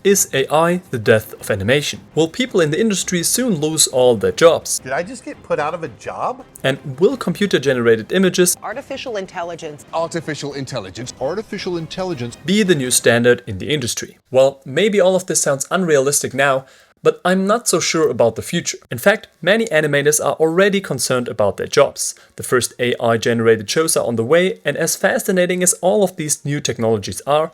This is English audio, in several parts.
Is AI the death of animation? Will people in the industry soon lose all their jobs? Did I just get put out of a job? And will computer-generated images Artificial intelligence be the new standard in the industry? Well, maybe all of this sounds unrealistic now, but I'm not so sure about the future. In fact, many animators are already concerned about their jobs. The first AI-generated shows are on the way, and as fascinating as all of these new technologies are,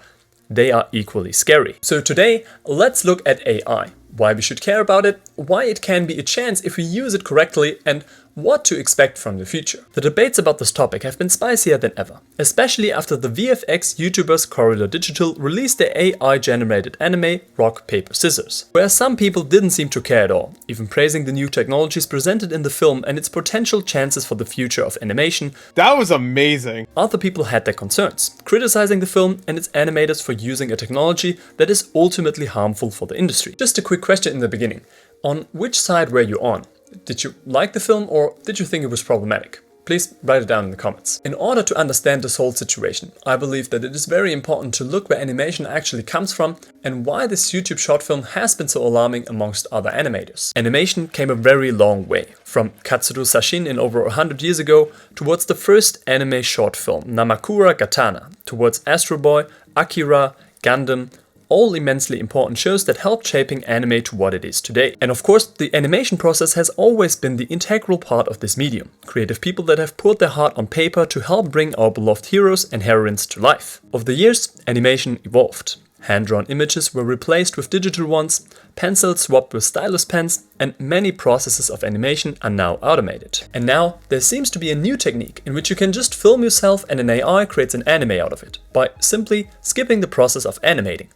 they are equally scary. So today, let's look at AI. Why we should care about it, why it can be a chance if we use it correctly, and what to expect from the future. The debates about this topic have been spicier than ever, especially after the VFX YouTubers Corridor Digital released their AI-generated anime Rock, Paper, Scissors, where some people didn't seem to care at all, even praising the new technologies presented in the film and its potential chances for the future of animation. That was amazing. Other people had their concerns, criticizing the film and its animators for using a technology that is ultimately harmful for the industry. Just a quick question in the beginning. On which side were you on? Did you like the film or did you think it was problematic? Please write it down in the comments. In order to understand this whole situation, I believe that it is very important to look where animation actually comes from and why this YouTube short film has been so alarming amongst other animators. Animation came a very long way, from Katsuro Sashin in over 100 years ago, towards the first anime short film, Namakura Gatana, towards Astro Boy, Akira, Gundam, all immensely important shows that helped shaping anime to what it is today. And of course, the animation process has always been the integral part of this medium. Creative people that have poured their heart on paper to help bring our beloved heroes and heroines to life. Over the years, animation evolved. Hand-drawn images were replaced with digital ones, pencils swapped with stylus pens, and many processes of animation are now automated. And now, there seems to be a new technique in which you can just film yourself and an AI creates an anime out of it, by simply skipping the process of animating.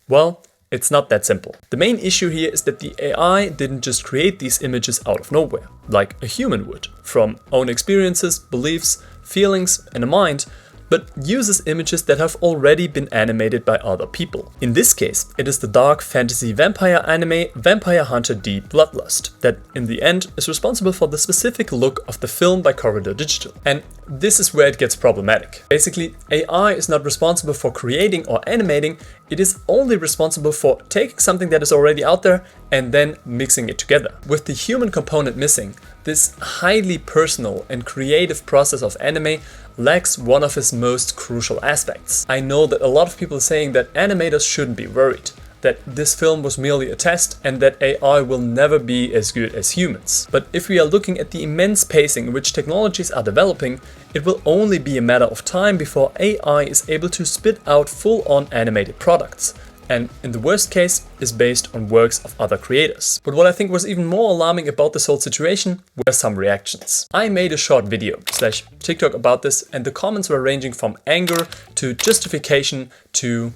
Well, it's not that simple. The main issue here is that the AI didn't just create these images out of nowhere, like a human would, from own experiences, beliefs, feelings, and a mind, but uses images that have already been animated by other people. In this case, it is the dark fantasy vampire anime Vampire Hunter D Bloodlust that, in the end, is responsible for the specific look of the film by Corridor Digital. And this is where it gets problematic. Basically, AI is not responsible for creating or animating, it is only responsible for taking something that is already out there and then mixing it together. With the human component missing, this highly personal and creative process of anime lacks one of its most crucial aspects. I know that a lot of people are saying that animators shouldn't be worried, that this film was merely a test and that AI will never be as good as humans. But if we are looking at the immense pacing in which technologies are developing, it will only be a matter of time before AI is able to spit out full-on animated products, and in the worst case is based on works of other creators. But what I think was even more alarming about this whole situation were some reactions. I made a short video / TikTok about this and the comments were ranging from anger to justification to...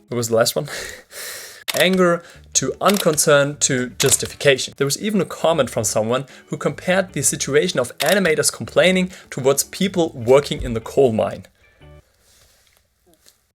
what was the last one? Anger to unconcern to justification. There was even a comment from someone who compared the situation of animators complaining towards people working in the coal mine.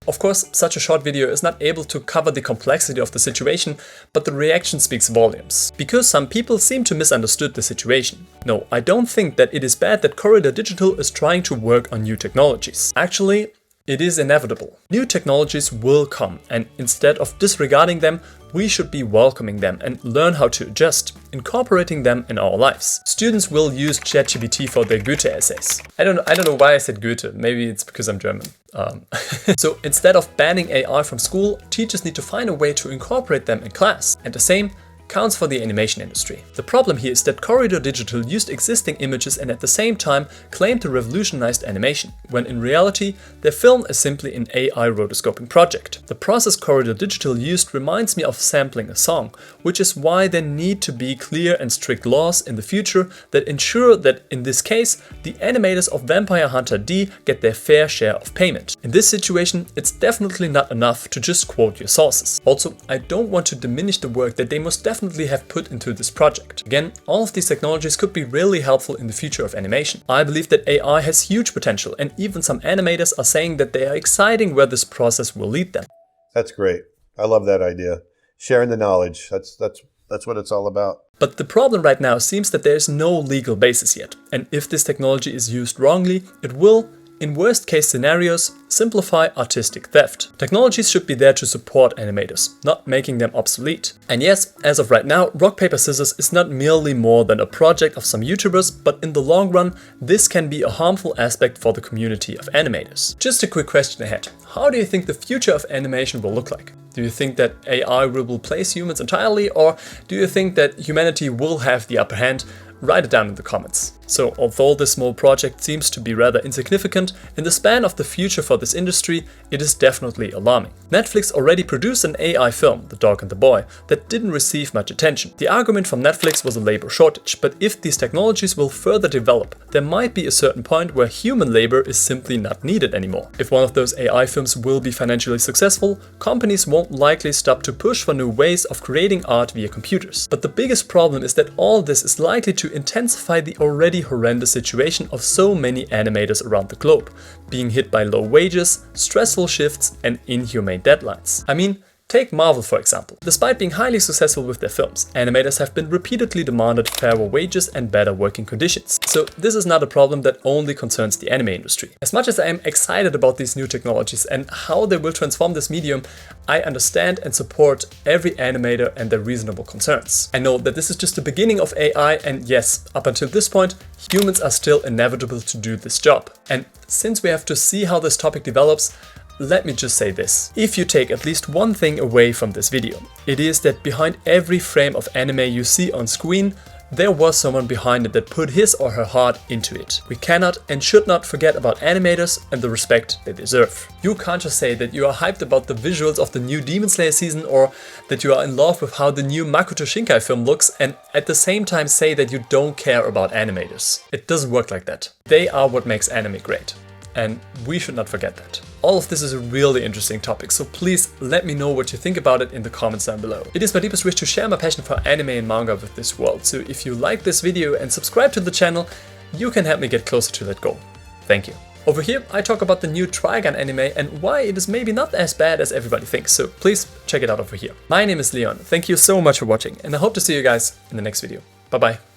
Of course, such a short video is not able to cover the complexity of the situation, but the reaction speaks volumes. Because some people seem to misunderstood the situation. No, I don't think that it is bad that Corridor Digital is trying to work on new technologies. Actually, it is inevitable. New technologies will come, and instead of disregarding them, we should be welcoming them and learn how to adjust, incorporating them in our lives. Students will use ChatGPT for their Goethe essays. I don't know why I said Goethe, maybe it's because I'm German. So instead of banning AI from school, teachers need to find a way to incorporate them in class. And the same counts for the animation industry. The problem here is that Corridor Digital used existing images and at the same time claimed to revolutionize animation, when in reality their film is simply an AI rotoscoping project. The process Corridor Digital used reminds me of sampling a song, which is why there need to be clear and strict laws in the future that ensure that in this case the animators of Vampire Hunter D get their fair share of payment. In this situation, it's definitely not enough to just quote your sources. Also, I don't want to diminish the work that they must definitely have put into this project. Again, all of these technologies could be really helpful in the future of animation. I believe that AI has huge potential, and even some animators are saying that they are exciting where this process will lead them. That's great. I love that idea. Sharing the knowledge. That's what it's all about. But the problem right now seems that there is no legal basis yet. And if this technology is used wrongly, it will, In worst case scenarios, simplify artistic theft. Technologies should be there to support animators, not making them obsolete. And yes, as of right now, rock, paper, scissors is not merely more than a project of some YouTubers, but in the long run, this can be a harmful aspect for the community of animators. Just a quick question ahead. How do you think the future of animation will look like? Do you think that AI will replace humans entirely, or do you think that humanity will have the upper hand? Write it down in the comments. So, although this small project seems to be rather insignificant, in the span of the future for this industry, it is definitely alarming. Netflix already produced an AI film, The Dog and the Boy, that didn't receive much attention. The argument from Netflix was a labor shortage, but if these technologies will further develop, there might be a certain point where human labor is simply not needed anymore. If one of those AI films will be financially successful, companies won't likely stop to push for new ways of creating art via computers. But the biggest problem is that all this is likely to intensify the already horrendous situation of so many animators around the globe, being hit by low wages, stressful shifts, and inhumane deadlines. I mean, take Marvel for example. Despite being highly successful with their films, animators have been repeatedly demanded fairer wages and better working conditions. So this is not a problem that only concerns the anime industry. As much as I am excited about these new technologies and how they will transform this medium, I understand and support every animator and their reasonable concerns. I know that this is just the beginning of AI, and yes, up until this point, humans are still inevitable to do this job. And since we have to see how this topic develops, let me just say this. If you take at least one thing away from this video, it is that behind every frame of anime you see on screen, there was someone behind it that put his or her heart into it. We cannot and should not forget about animators and the respect they deserve. You can't just say that you are hyped about the visuals of the new Demon Slayer season, or that you are in love with how the new Makoto Shinkai film looks, and at the same time say that you don't care about animators. It doesn't work like that. They are what makes anime great. And we should not forget that. All of this is a really interesting topic, so please let me know what you think about it in the comments down below. It is my deepest wish to share my passion for anime and manga with this world, so if you like this video and subscribe to the channel, you can help me get closer to that goal. Thank you. Over here, I talk about the new Trigun anime and why it is maybe not as bad as everybody thinks, so please check it out over here. My name is Leon, thank you so much for watching, and I hope to see you guys in the next video. Bye bye.